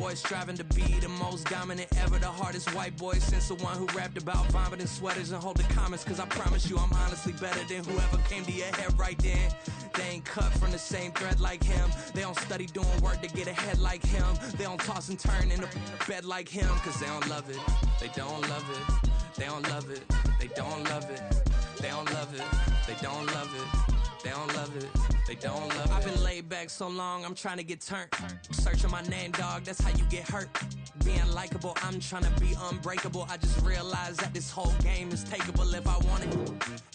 Boy striving to be the most dominant ever, the hardest white boy since the one who rapped about vomiting sweaters and hold the comments, cause I promise you I'm honestly better than whoever came to your head right then. They ain't cut from the same thread like him. They don't study doing work to get ahead like him. They don't toss and turn in the bed like him, cause they don't love it. They don't love it. They don't love it. They don't love it. They don't love it. They don't love it. They don't love it. They don't love it. I've been laid back so long, I'm trying to get turned. Searching my name, dog, that's how you get hurt. Being likable, I'm trying to be unbreakable. I just realized that this whole game is takeable if I want it.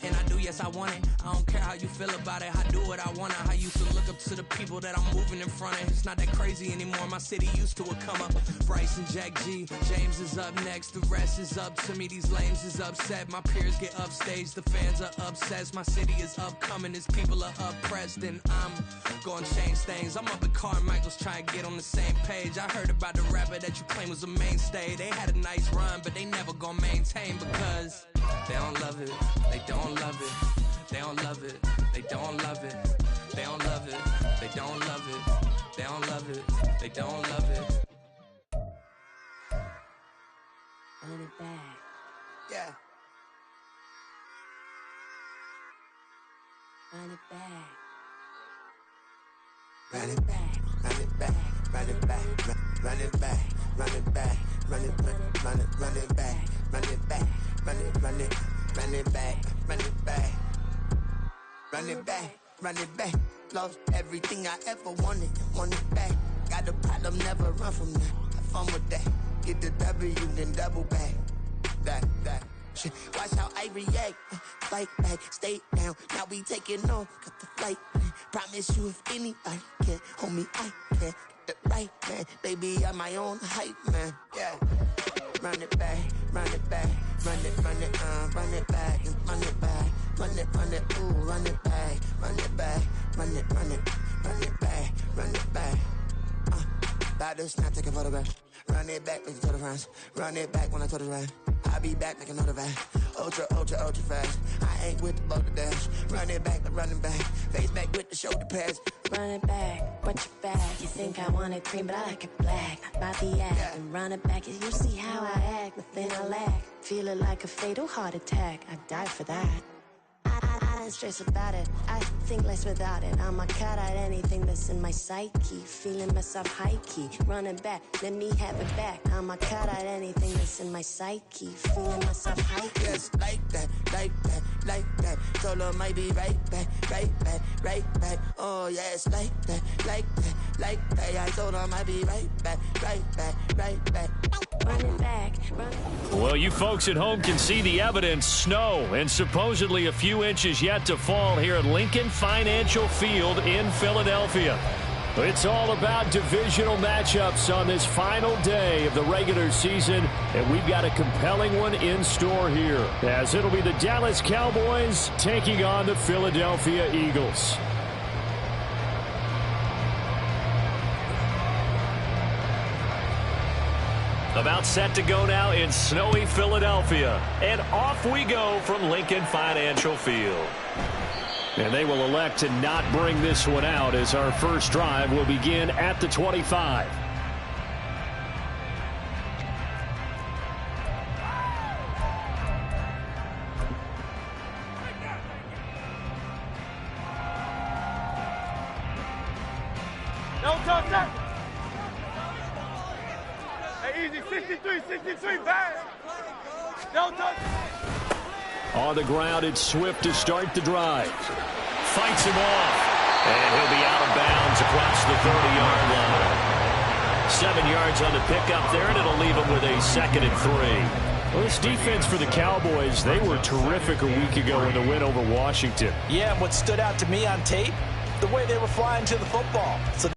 And I do, yes, I want it. I don't care how you feel about it. I do what I want. I used to look up to the people that I'm moving in front of. It's not that crazy anymore. My city used to a come up. Bryce and Jack G, James is up next. The rest is up to me. These lames is upset. My peers get upstage. The fans are obsessed. My city is upcoming. These people are oppressed. And I'm gonna change things. I'm up at Carmichael's trying to get on the same page. I heard about the rapper that you claim was a mainstay. They had a nice run, but they never gonna maintain because they don't love it. They don't love it. They don't love it. They don't love it. They don't love it. They don't love it. They don't love it. They don't love it. Run it back. Yeah. Run it back. Run it back, run it back, run it back, run it back, run it back, run it, run it, run it back, run it back, run it, run it, run it back, run it back, run it back, run it back. Lost everything I ever wanted, want it back. Got a problem, never run from that. Have fun with that. Get the W, then double back. That. Shit. Watch how I react. Fight back, stay down. Now we taking off, got the flight. Promise you if anybody can, homie, I can. Get the right man, baby, I'm my own hype man. Yeah. Run it back, run it back, run it, run it, run it back, and run it back, run it, ooh, run it back, run it back, run it, run it, run it back, run it back. About to snap, take a photograph. Run it back, make it to the front. Run it back when I told it right. I'll be back, make another back. Ultra, ultra, ultra fast. I ain't with the boat to dash. Run it back, I'm running back. Face back with the shoulder pads. Run it back, what you back? You think I want it cream, but I like it black. Not by the act, yeah. And run it back. You see how I act, nothing I lack. Feel it like a fatal heart attack. I'd die for that. I don't stress about it, I think less without it. I'ma cut out anything that's in my psyche. Feeling myself high-key, running back, let me have it back. I'ma cut out anything that's in my psyche. Feeling myself high-key. Yes, like that, like that, like that. Told her might be right back, right back, right back. Oh yes, like that, like that, like that. I told her might be right back, right back, right back. Run it back, run it. Well, you folks at home can see the evidence. Snow and supposedly a few inches yet to fall here at Lincoln Financial Field in Philadelphia. It's all about divisional matchups on this final day of the regular season, and we've got a compelling one in store here, as it'll be the Dallas Cowboys taking on the Philadelphia Eagles. About set to go now in snowy Philadelphia. And off we go from Lincoln Financial Field. And they will elect to not bring this one out as our first drive will begin at the 25. No touch that. Hey, easy, 63, pass. No touch. On the ground, it's Swift to start the drive. Fights him off. And he'll be out of bounds across the 30-yard line. 7 yards on the pickup there, and it'll leave him with a 2nd and 3. Well, this defense for the Cowboys, they were terrific a week ago in the win over Washington. Yeah, and what stood out to me on tape, the way they were flying to the football. So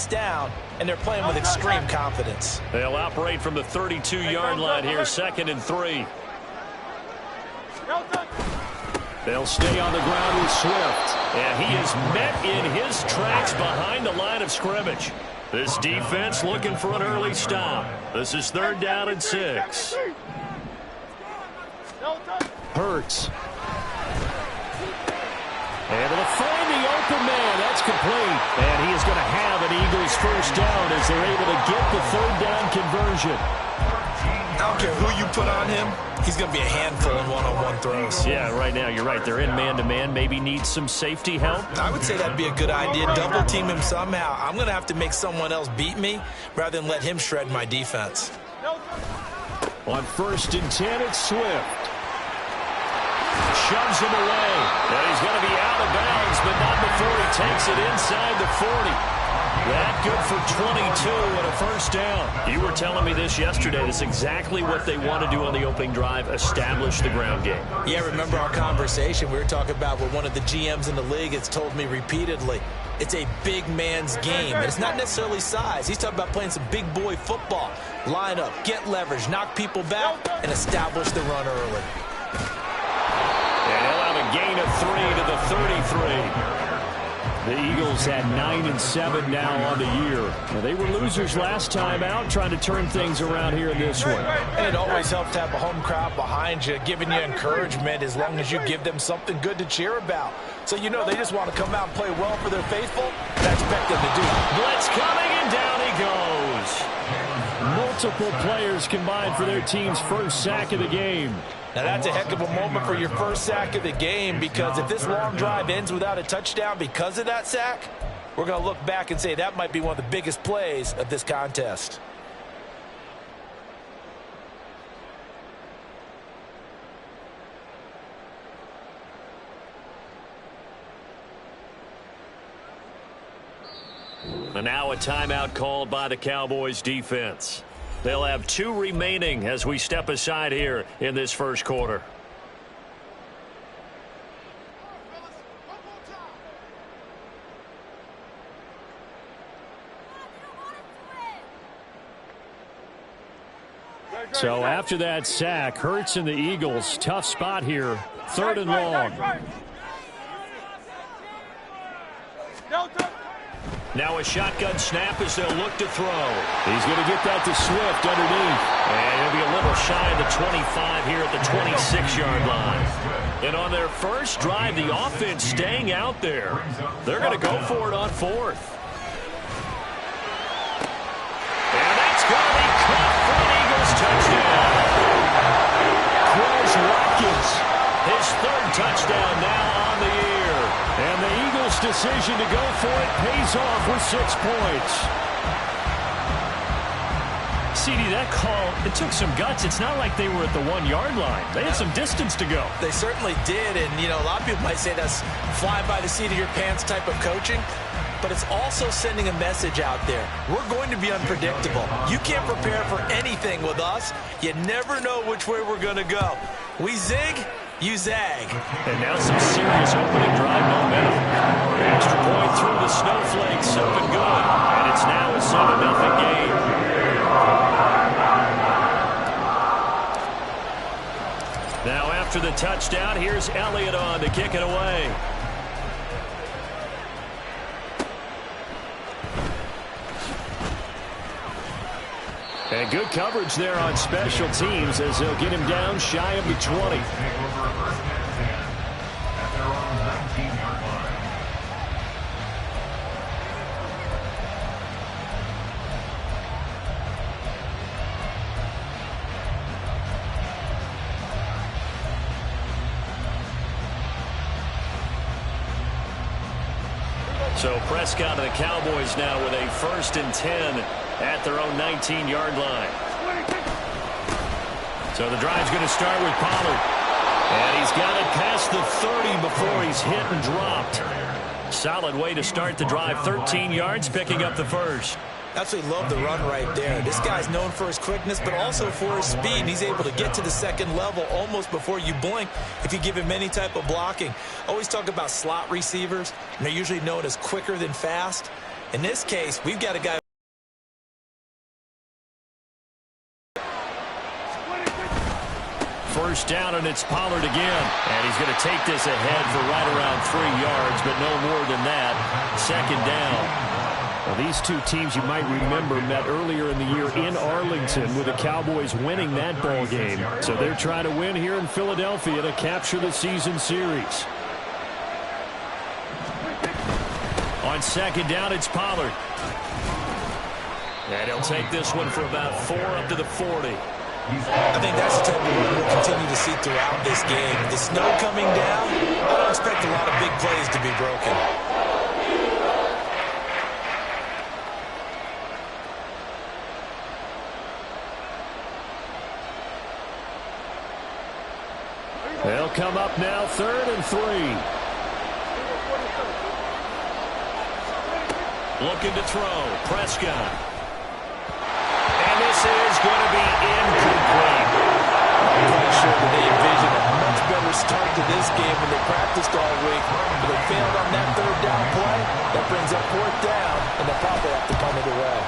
down, and they're playing with extreme confidence. They'll operate from the 32-yard line here, 2nd and 3. They'll stay on the ground with Swift, and he is met in his tracks behind the line of scrimmage. This defense looking for an early stop. This is 3rd down and 6. And they'll find the open man. That's complete. And he is going to have an Eagles first down as they're able to get the third down conversion. I don't care who you put on him. He's going to be a handful in one-on-one throws. Yeah, right now, you're right. They're in man-to-man. Maybe need some safety help. I would say that'd be a good idea. Double team him somehow. I'm going to have to make someone else beat me rather than let him shred my defense. On 1st and 10, it's Swift. Shoves him away. And he's going to be out of bounds, but not before he takes it inside the 40. That good for 22 and a first down. You were telling me this yesterday. That's exactly what they want to do on the opening drive, establish the ground game. Yeah, remember our conversation? We were talking about what one of the GMs in the league has told me repeatedly. It's a big man's game. And it's not necessarily size. He's talking about playing some big boy football. Line up, get leverage, knock people back, and establish the run early. And he'll have a gain of 3 to the 33. The Eagles had 9-7 now on the year. Now, they were losers last time out, trying to turn things around here in this one. And it always helps to have a home crowd behind you, giving you encouragement as long as you give them something good to cheer about. So you know they just want to come out and play well for their faithful. And I expect them to do it. Blitz coming, and down he goes. Multiple players combined for their team's first sack of the game. Now, that's a heck of a moment for your first sack of the game, because if this long drive ends without a touchdown because of that sack, we're going to look back and say that might be one of the biggest plays of this contest. And now a timeout called by the Cowboys defense. They'll have 2 remaining as we step aside here in this first quarter. So after that sack, Hurts and the Eagles, tough spot here, 3rd and long. Now a shotgun snap as they'll look to throw. He's going to get that to Swift underneath. And he'll be a little shy of the 25 here at the 26-yard line. And on their first drive, the offense staying out there. They're going to go for it on 4th. And that's going to be caught for an Eagles touchdown. Quez Watkins, his 3rd touchdown now on the year. And the Eagles' decision to go for it pays off with 6 points. CD, that call, it took some guts. It's not like they were at the 1-yard line. They had some distance to go. They certainly did, and, you know, a lot of people might say that's fly by the seat of your pants type of coaching, but it's also sending a message out there. We're going to be unpredictable. You can't prepare for anything with us. You never know which way we're going to go. We zig, you zag. And now some serious opening drive momentum. Extra point through the snowflakes, up and good. And it's now a 7-0 game. Now after the touchdown, here's Elliott on to kick it away. And good coverage there on special teams as they'll get him down shy of the 20. So Prescott and the Cowboys now with a 1st and 10 at their own 19-yard line. So the drive's going to start with Pollard. And he's got it past the 30 before he's hit and dropped. Solid way to start the drive. 13 yards, picking up the first. Absolutely love the run right there. This guy's known for his quickness, but also for his speed. And he's able to get to the second level almost before you blink if you give him any type of blocking. Always talk about slot receivers, and they're usually known as quicker than fast. In this case, we've got a guy. First down, and it's Pollard again. And he's going to take this ahead for right around 3 yards, but no more than that. 2nd down. Well, these two teams, you might remember, met earlier in the year in Arlington with the Cowboys winning that ball game. So they're trying to win here in Philadelphia to capture the season series. On second down, it's Pollard. And he'll take this one for about 4 up to the 40. I think that's the type of run we'll continue to see throughout this game. The snow coming down, I don't expect a lot of big plays to be broken. They'll come up now, 3rd and 3. Looking to throw, Prescott. And this is going to be incomplete. I'm pretty sure that they envisioned a much better start to this game when they practiced all week. But they failed on that 3rd down play. That brings up 4th down, and they'll probably have to punt it away.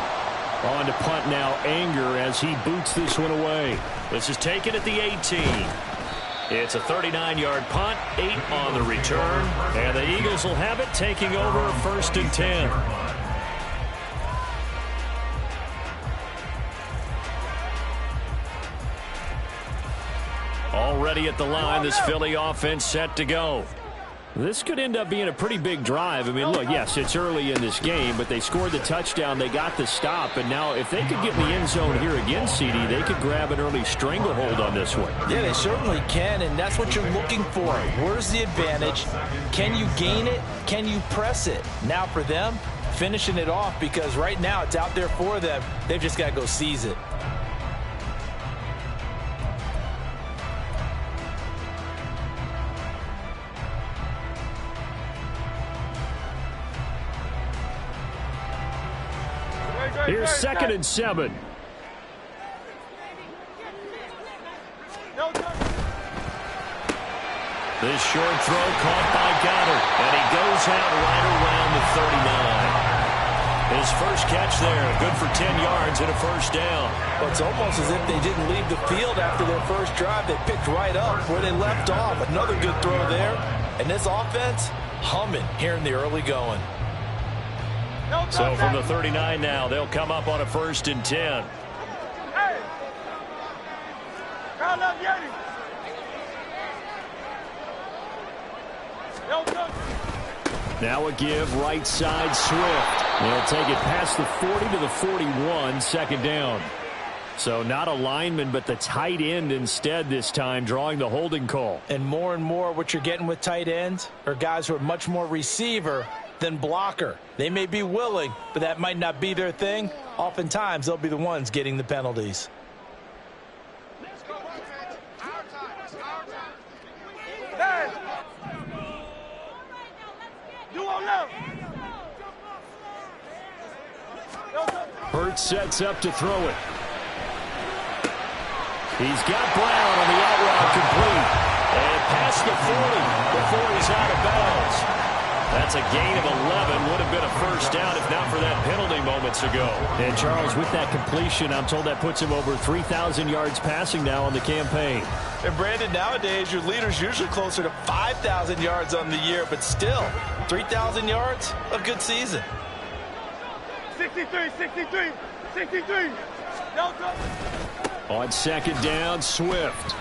On to punt now, Anger, as he boots this one away. This is taken at the 18. It's a 39-yard punt, 8 on the return, and the Eagles will have it, taking over 1st and 10. Already at the line, this Philly offense set to go. This could end up being a pretty big drive. I mean, look, yes, it's early in this game, but they scored the touchdown, they got the stop, and now if they could get in the end zone here again, CD, they could grab an early stranglehold on this one. Yeah, they certainly can, and that's what you're looking for. Where's the advantage? Can you gain it? Can you press it? Now for them, finishing it off, because right now it's out there for them. They've just got to go seize it. Here's 2nd and 7. This short throw caught by Goddard, and he goes out right around the 39. His first catch there, good for 10 yards and a 1st down. Well, it's almost as if they didn't leave the field after their first drive. They picked right up where they left off. Another good throw there. And this offense, humming here in the early going. So from the 39 now, they'll come up on a 1st and 10. Hey! Round up, Yeti! Now a give, right side, Swift. They'll take it past the 40 to the 41, 2nd down. So not a lineman, but the tight end instead this time, drawing the holding call. And more what you're getting with tight ends are guys who are much more receiver than blocker. They may be willing, but that might not be their thing. Oftentimes, they'll be the ones getting the penalties. Hurts sets up to throw it. He's got Brown on the out route complete. And past the 40 before he's out of bounds. That's a gain of 11. Would have been a 1st down if not for that penalty moments ago. And Charles, with that completion, I'm told that puts him over 3,000 yards passing now on the campaign. And Brandon, nowadays your leader's usually closer to 5,000 yards on the year, but still, 3,000 yards, a good season. 63, 63, 63. On 2nd down, Swift.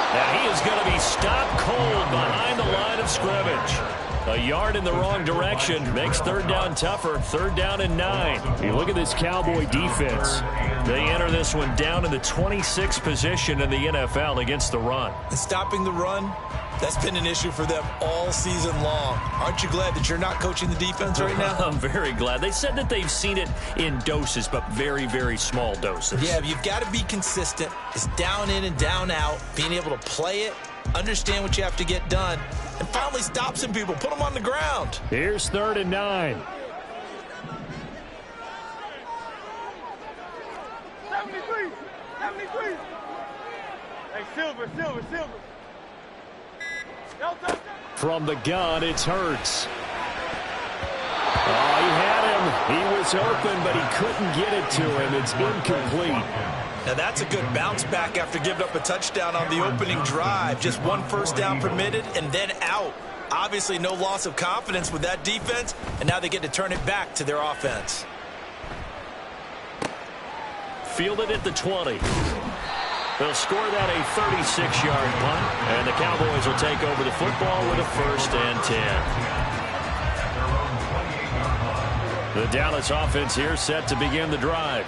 And he is going to be stopped cold behind the line of scrimmage. A yard in the wrong direction makes 3rd down tougher. 3rd down and 9. You look at this Cowboy defense. They enter this one down in the 26th position in the NFL against the run. And stopping the run, that's been an issue for them all season long. Aren't you glad that you're not coaching the defense right now? I'm very glad. They said that they've seen it in doses, but very, very small doses. Yeah, you've got to be consistent. It's down in and down out, being able to play it, understand what you have to get done, and finally stop some people, put them on the ground. Here's 3rd and 9. 73, 73. Hey, Silver. From the gun, it's Hurts. Oh, he had him. He was open, but he couldn't get it to him. It's incomplete. Now that's a good bounce back after giving up a touchdown on the opening drive. Just 1 1st down permitted and then out. Obviously no loss of confidence with that defense, and now they get to turn it back to their offense. Fielded at the 20. They'll score that a 36-yard punt, and the Cowboys will take over the football with a 1st and 10. The Dallas offense here set to begin the drive.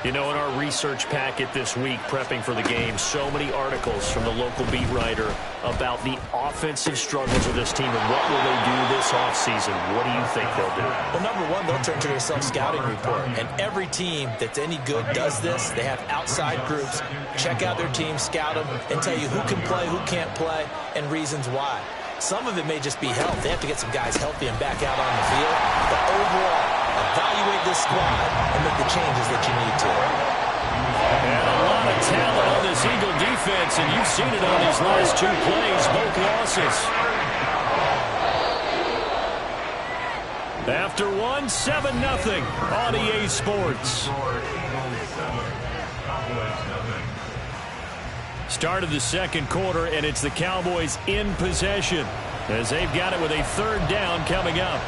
You know, in our research packet this week, prepping for the game, so many articles from the local beat writer about the offensive struggles of this team and what will they do this offseason. What do you think they'll do? Well, number one, they'll turn to their self-scouting report. And every team that's any good does this. They have outside groups. Check out their team, scout them, and tell you who can play, who can't play, and reasons why. Some of it may just be health. They have to get some guys healthy and back out on the field. But overall, evaluate this squad and make the changes that you need to. And a lot of talent on this Eagle defense, and you've seen it on these last two plays, both losses. After one, 7-0 on EA Sports. Start of the second quarter, and it's the Cowboys in possession as they've got it with a third down coming up.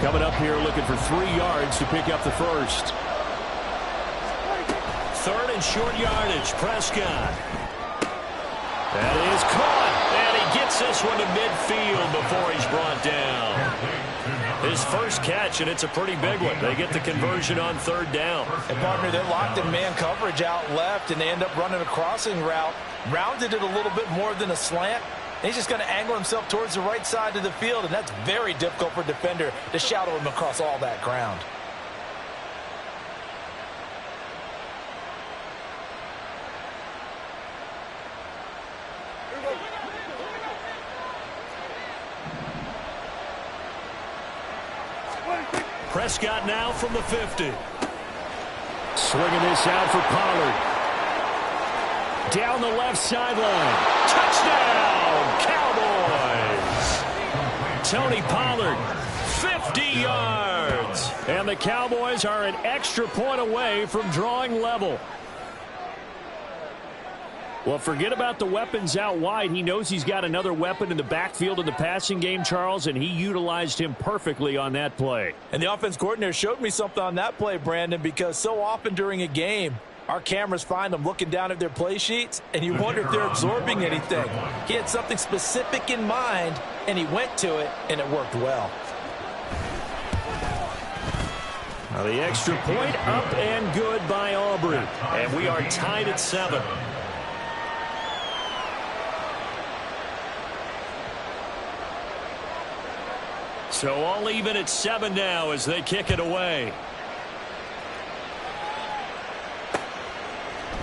Coming up here looking for 3 yards to pick up the first. Third and short yardage. Prescott. That is caught. And he gets this one to midfield before he's brought down. His first catch, and it's a pretty big one. They get the conversion on third down. And, partner, they're locked in man coverage out left, and they end up running a crossing route. Rounded it a little bit more than a slant. He's just going to angle himself towards the right side of the field, and that's very difficult for a defender to shadow him across all that ground. Prescott now from the 50. Swinging this out for Pollard. Down the left sideline. Touchdown, Cowboys. Tony Pollard, 50 yards. And the Cowboys are an extra point away from drawing level. Well, forget about the weapons out wide. He knows he's got another weapon in the backfield in the passing game, Charles, and he utilized him perfectly on that play. And the offense coordinator showed me something on that play, Brandon, because so often during a game, our cameras find them looking down at their play sheets, and you wonder if they're absorbing anything. He had something specific in mind, and he went to it, and it worked well. Now the extra point up and good by Aubrey. And we are tied at 7. So all even at 7 now as they kick it away.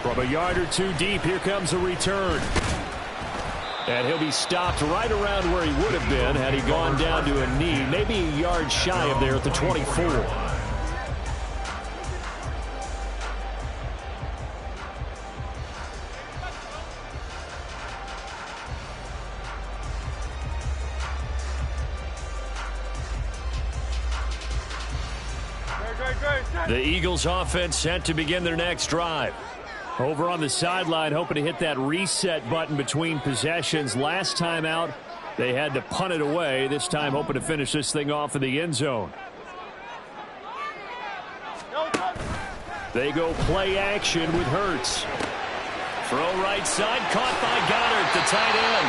From a yard or two deep, here comes a return. And he'll be stopped right around where he would have been had he gone down to a knee, maybe a yard shy of there at the 24. The Eagles offense set to begin their next drive. Over on the sideline, hoping to hit that reset button between possessions. Last time out, they had to punt it away. This time, hoping to finish this thing off in the end zone. They go play action with Hurts. Throw right side, caught by Goddard, the tight end.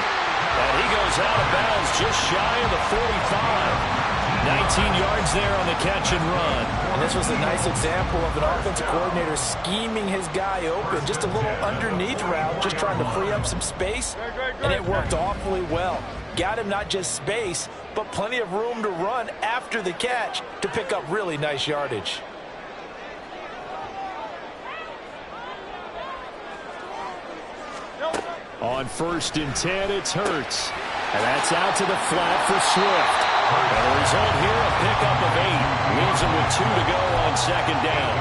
And he goes out of bounds just shy of the 45. 19 yards there on the catch and run. And this was a nice example of an offensive coordinator scheming his guy open. Just a little underneath route, just trying to free up some space. And it worked awfully well. Got him not just space, but plenty of room to run after the catch to pick up really nice yardage. On 1st and 10, it's Hurts. And that's out to the flat for Swift. And the result here, a pickup of 8. Leaves him with 2 to go on 2nd down.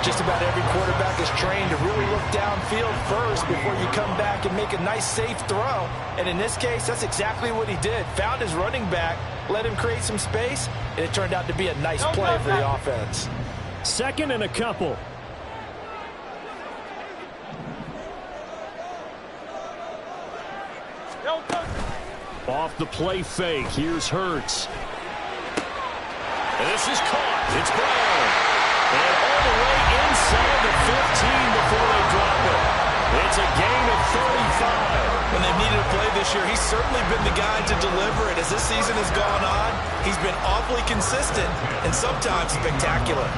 Just about every quarterback is trained to really look downfield first before you come back and make a nice, safe throw. And in this case, that's exactly what he did. Found his running back, let him create some space, and it turned out to be a nice play for the offense. 2nd and a couple. Off the play fake, here's Hurts. And this is caught. It's Brown. And all the way inside the 15 before they drop it. It's a gain of 35. When they've needed a play this year, he's certainly been the guy to deliver it. As this season has gone on, he's been awfully consistent and sometimes spectacular.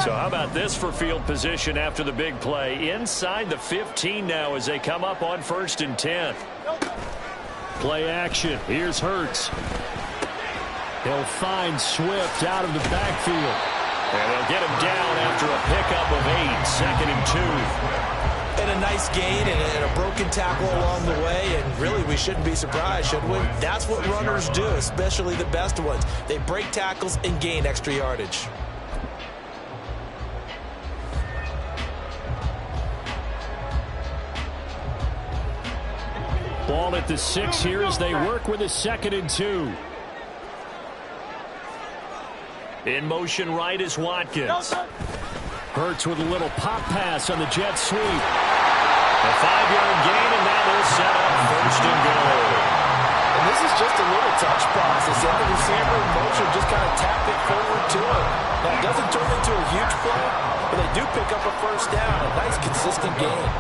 So how about this for field position after the big play? Inside the 15 now as they come up on 1st and 10. Play action. Here's Hurts. He'll find Swift out of the backfield. And they'll get him down after a pickup of 8, 2nd and 2. And a nice gain and a broken tackle along the way. And really, we shouldn't be surprised, should we? That's what runners do, especially the best ones. They break tackles and gain extra yardage. Ball at the 6 here as they work with a 2nd and 2. In motion right is Watkins. Hurts with a little pop pass on the jet sweep. A 5-yard gain, and that will set up 1st and goal. And this is just a little touch pass. They send the receiver in motion, just kind of tap it forward to him. Now, it doesn't turn into a huge play, but they do pick up a 1st down. A nice, consistent gain.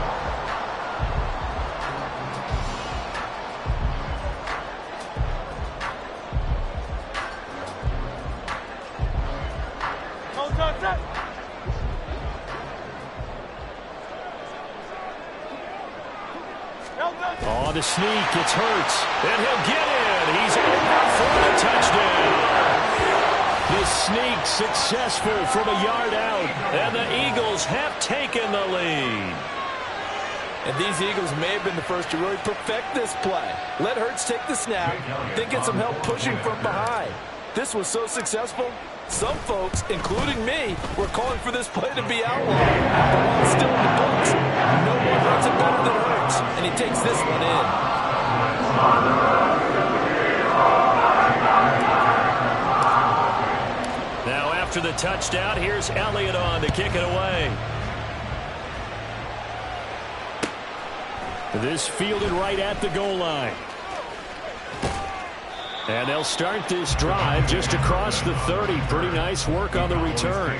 Oh, the sneak, it's Hurts, and he'll get in. He's over for the touchdown. The sneak successful from a yard out, and the Eagles have taken the lead. And these Eagles may have been the first to really perfect this play. Let Hurts take the snap, then get some help pushing from behind. This was so successful, some folks, including me, were calling for this play to be outlawed. But while it's still in the books, no one runs it better than Hurts, and he takes this one in. Now after the touchdown, here's Elliott on to kick it away. This fielded right at the goal line. And they'll start this drive just across the 30. Pretty nice work on the return.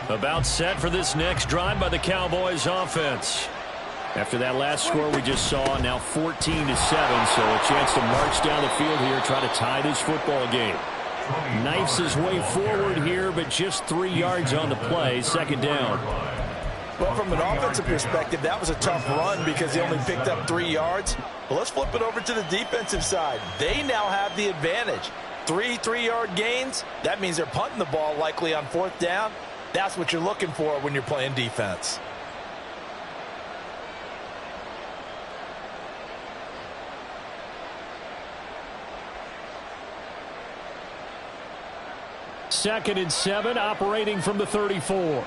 About set for this next drive by the Cowboys offense. After that last score we just saw, now 14-7, so a chance to march down the field here, try to tie this football game. Knifes his way forward here, but just 3 yards on the play, 2nd down. Well, from an offensive perspective, that was a tough run because he only picked up 3 yards. Well, let's flip it over to the defensive side. They now have the advantage. 3 3-yard gains, that means they're punting the ball likely on 4th down. That's what you're looking for when you're playing defense. Second and 7, operating from the 34.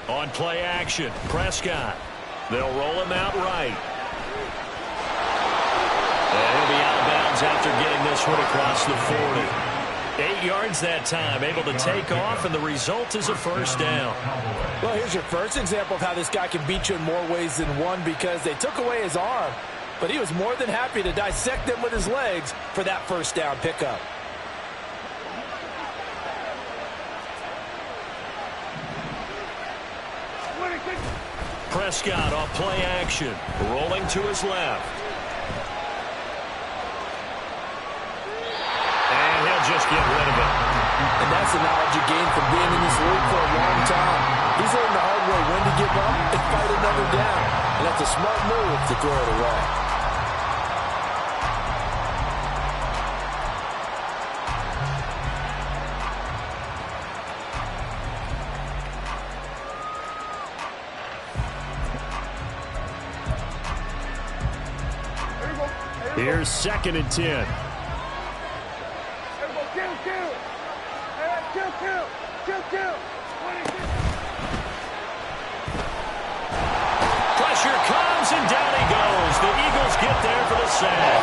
On play action, Prescott. They'll roll him out right. And he'll be out of bounds after getting this one across the 40. 8 yards that time, able to take off, and the result is a 1st down. Well, here's your first example of how this guy can beat you in more ways than one, because they took away his arm, but he was more than happy to dissect them with his legs for that 1st down pickup. Prescott off play action, rolling to his left. And he'll just get rid of it. And that's the knowledge you gain from being in this league for a long time. He's learned the hard way when to give up and fight another down. And that's a smart move to throw it away. Here's 2nd and 10. Kill. Pressure comes, and down he goes. The Eagles get there for the sack.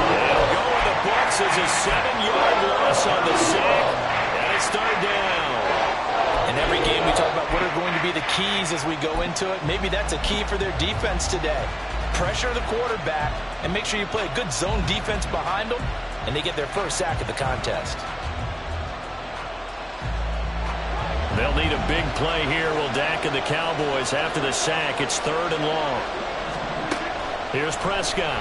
It'll go in the books as a 7-yard loss on the sack, and it's third down. In every game we talk about what are going to be the keys as we go into it. Maybe that's a key for their defense today. Pressure the quarterback and make sure you play a good zone defense behind them, and they get their first sack of the contest. They'll need a big play here, will Dak and the Cowboys. After the sack, it's third and long. Here's Prescott.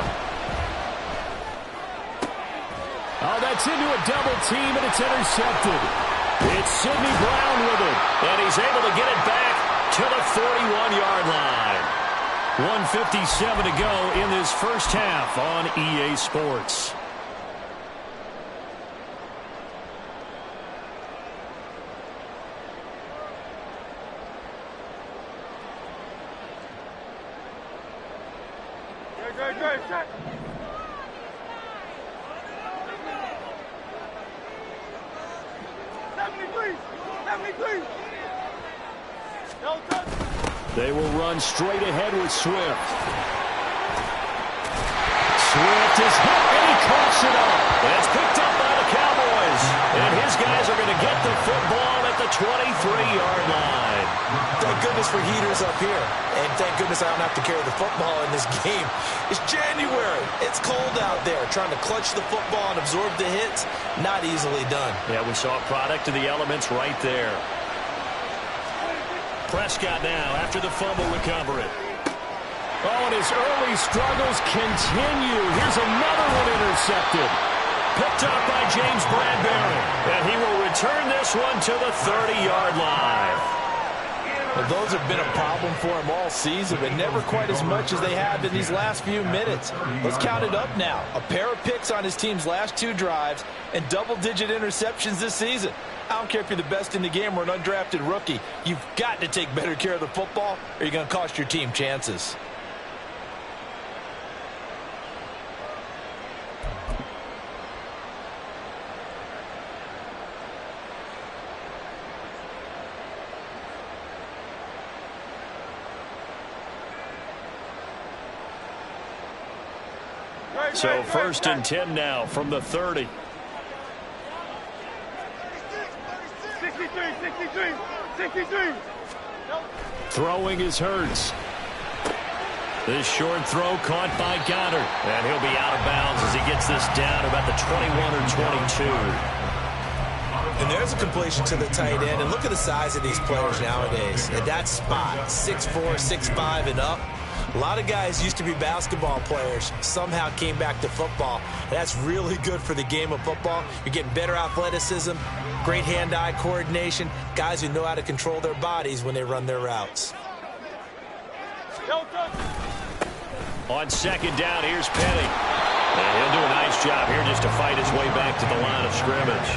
Oh, that's into a double team, and it's intercepted. It's Sidney Brown with it. And he's able to get it back to the 41-yard line. 1:57 to go in this first half on EA Sports. Check. They will run straight ahead with Swift. Swift is hit, and he coughs it up. That's picked up by the Cowboys. And his guys are going to get the football at the 23-yard line. Thank goodness for heaters up here. And thank goodness I don't have to carry the football in this game. It's January. It's cold out there. Trying to clutch the football and absorb the hits, not easily done. Yeah, we saw a product of the elements right there. Prescott now after the fumble recovery. Oh, and his early struggles continue. Here's another one intercepted. Picked up by James Bradbury. And he will return this one to the 30-yard line. Well, those have been a problem for him all season, but never quite as much as they have in these last few minutes. Let's count it up now. A pair of picks on his team's last 2 drives and double-digit interceptions this season. I don't care if you're the best in the game or an undrafted rookie. You've got to take better care of the football or you're going to cost your team chances. So first and 10 now from the 30. 63. Throwing is Hurts. This short throw caught by Goddard. And he'll be out of bounds as he gets this down about the 21 or 22. And there's a completion to the tight end. And look at the size of these players nowadays. At that spot, 6'4", 6'5", and up. A lot of guys used to be basketball players, somehow came back to football. That's really good for the game of football. You're getting better athleticism, great hand-eye coordination, guys who know how to control their bodies when they run their routes. On second down, here's Penny. And he'll do a nice job here just to fight his way back to the line of scrimmage.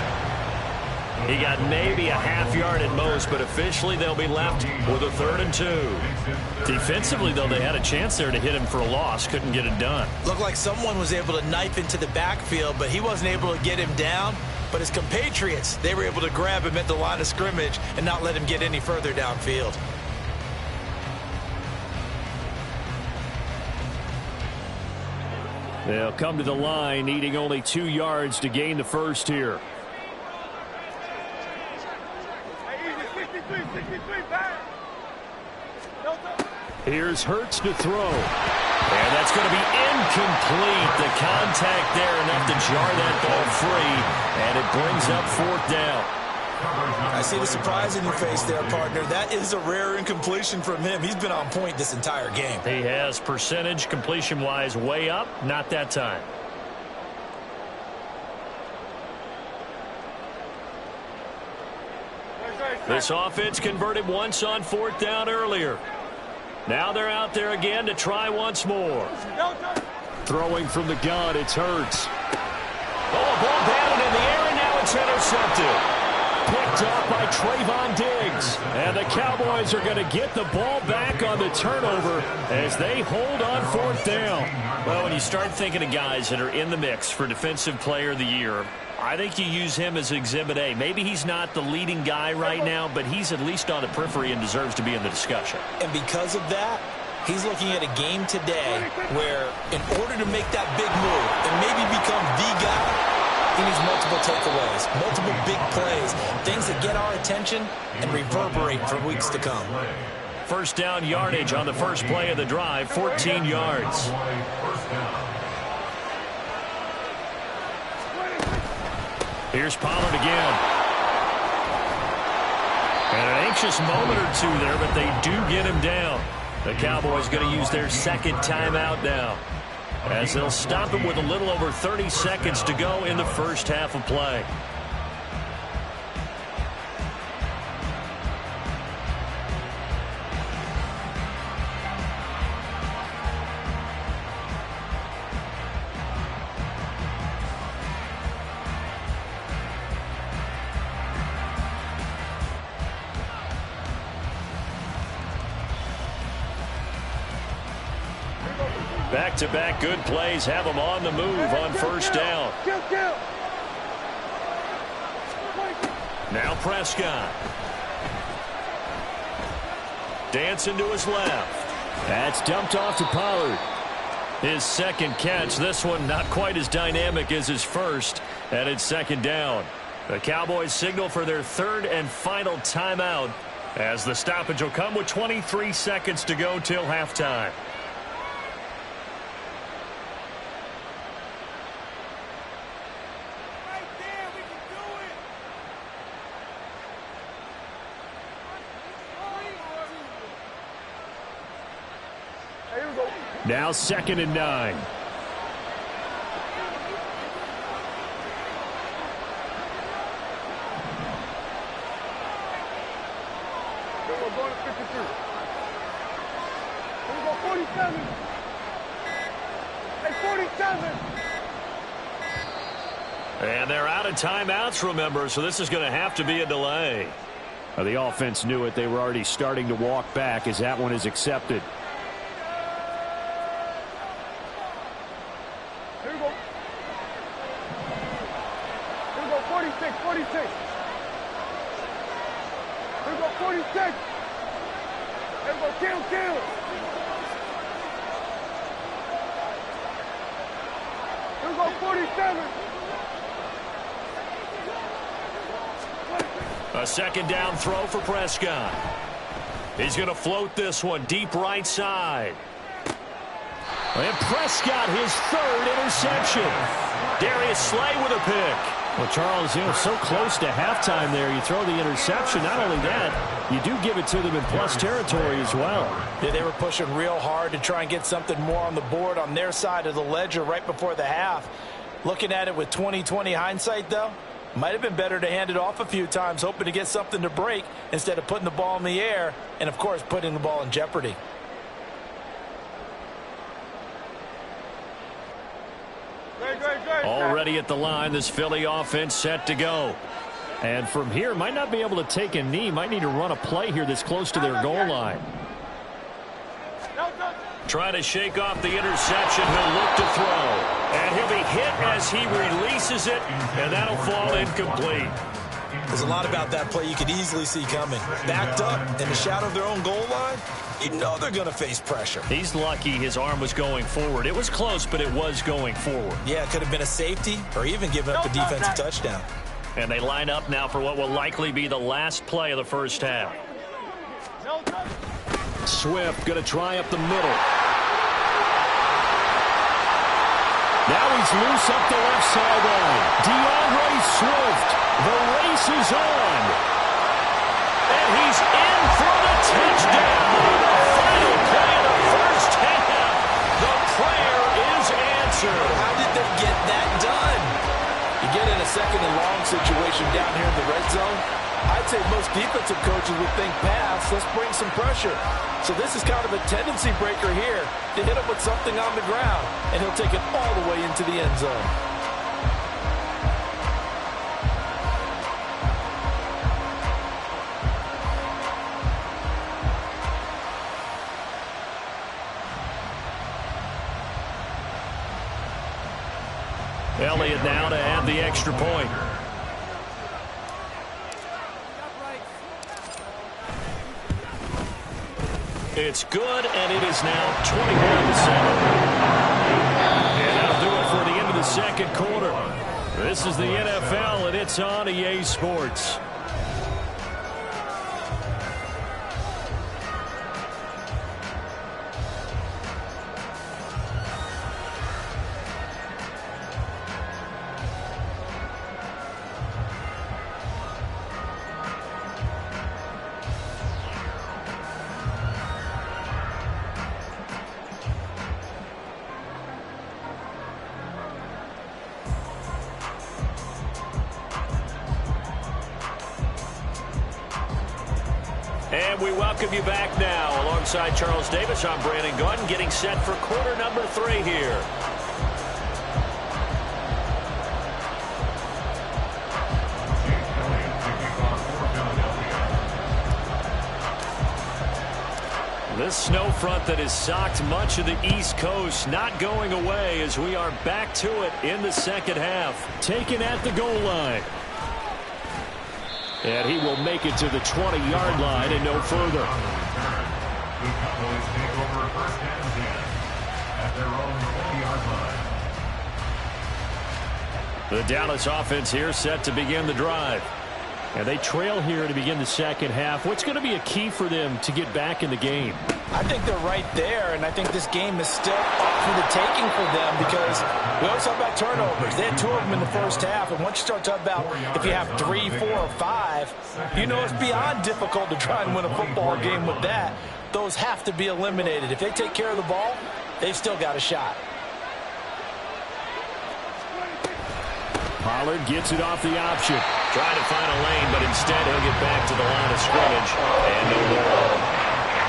He got maybe a half yard at most, but officially they'll be left with a 3rd and 2. Defensively, though, they had a chance there to hit him for a loss. Couldn't get it done. Looked like someone was able to knife into the backfield, but he wasn't able to get him down. But his compatriots, they were able to grab him at the line of scrimmage and not let him get any further downfield. They'll come to the line, needing only 2 yards to gain the first here. 63 back. Here's Hurts to throw. And that's going to be incomplete. The contact there enough to jar that ball free. And it brings up 4th down. I see the surprise in your face there, partner. That is a rare incompletion from him. He's been on point this entire game. He has percentage completion-wise way up. Not that time. This offense converted once on 4th down earlier. Now they're out there again to try once more. Throwing from the gun, it's Hurts. Oh, a ball batted in the air, and now it's intercepted. Picked up by Trayvon Diggs. And the Cowboys are going to get the ball back on the turnover as they hold on 4th down. Well, when you start thinking of guys that are in the mix for Defensive Player of the Year, I think you use him as Exhibit A. Maybe he's not the leading guy right now, but he's at least on the periphery and deserves to be in the discussion. And because of that, he's looking at a game today where in order to make that big move and maybe become the guy, he needs multiple takeaways, multiple big plays, things that get our attention and reverberate for weeks to come. First down yardage on the first play of the drive, 14 yards. Here's Pollard again. And an anxious moment or two there, but they do get him down. The Cowboys going to use their second timeout now, as they'll stop him with a little over 30 seconds to go in the first half of play. Back-to-back good plays have them on the move on first down. Now Prescott. Dancing to his left. That's dumped off to Pollard. His second catch. This one not quite as dynamic as his first. And it's second down. The Cowboys signal for their third and final timeout, as the stoppage will come with 23 seconds to go till halftime. Now 2nd and 9. We're going to 53. We're going 47. Hey, 47. And they're out of timeouts, remember, so this is going to have to be a delay. The offense knew it. They were already starting to walk back as that one is accepted. Here we go. Here we go, 46, 46. Here we go, 46. Here we go, kill. Here we go, 47. A second down throw for Prescott. He's going to float this one deep right side. And Prescott, his third interception. Darius Slay with a pick. Well, Charles, so close to halftime there. You throw the interception. Not only that, you do give it to them in plus territory as well. Yeah, they were pushing real hard to try and get something more on the board on their side of the ledger right before the half. Looking at it with 20/20 hindsight, though, might have been better to hand it off a few times, hoping to get something to break instead of putting the ball in the air and, of course, putting the ball in jeopardy. Already at the line, this Philly offense set to go. And from here, might not be able to take a knee. Might need to run a play here that's close to their goal line. Trying to shake off the interception. He'll look to throw. And he'll be hit as he releases it, and that'll fall incomplete. There's a lot about that play you could easily see coming. Backed up in the shadow of their own goal line, you know they're going to face pressure. He's lucky his arm was going forward. It was close, but it was going forward. Yeah, it could have been a safety or even given up a defensive touchdown. And they line up now for what will likely be the last play of the first half. Swift going to try up the middle. Now he's loose up the left sideline. DeAndre Swift. The race is on. And he's in for the touchdown. The final play of the first half. The prayer is answered. How did they get that done? You get in a second and long situation down here in the red zone. I'd say most defensive coaches would think pass. Let's bring some pressure. So this is kind of a tendency breaker here to hit him with something on the ground. And he'll take it all the way into the end zone. Elliott now to have the extra point. It's good, and it is now 21-7. And that'll do it for the end of the second quarter. This is the NFL, and it's on EA Sports. And we welcome you back now. Alongside Charles Davis, I'm Brandon Gunn, getting set for quarter number 3 here. This snow front that has socked much of the East Coast not going away as we are back to it in the second half. Taken at the goal line. And he will make it to the 20-yard line and no further. The Cowboys take over first and 10 at their own 20-yard line. The Dallas offense here set to begin the drive. And they trail here to begin the second half. What's going to be a key for them to get back in the game? I think they're right there, and I think this game is still up for the taking for them because we always talk about turnovers. They had 2 of them in the first half, and once you start talking about if you have 3, 4, or 5, you know it's beyond difficult to try and win a football game with that. Those have to be eliminated. If they take care of the ball, they've still got a shot. Pollard gets it off the option. Trying to find a lane, but instead he'll get back to the line of scrimmage. And no more.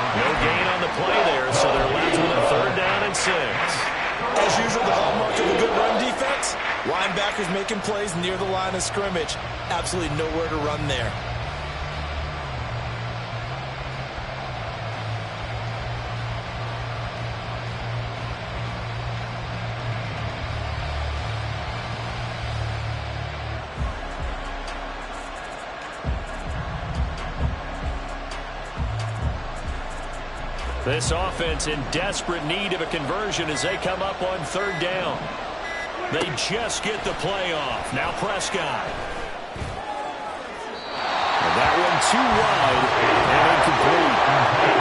No gain on the play there, so they're left with a 3rd down and 6. As usual, the hallmark of a good run defense, linebackers making plays near the line of scrimmage. Absolutely nowhere to run there. This offense in desperate need of a conversion as they come up on 3rd down. They just get the play off. Now Prescott. And that one too wide and incomplete.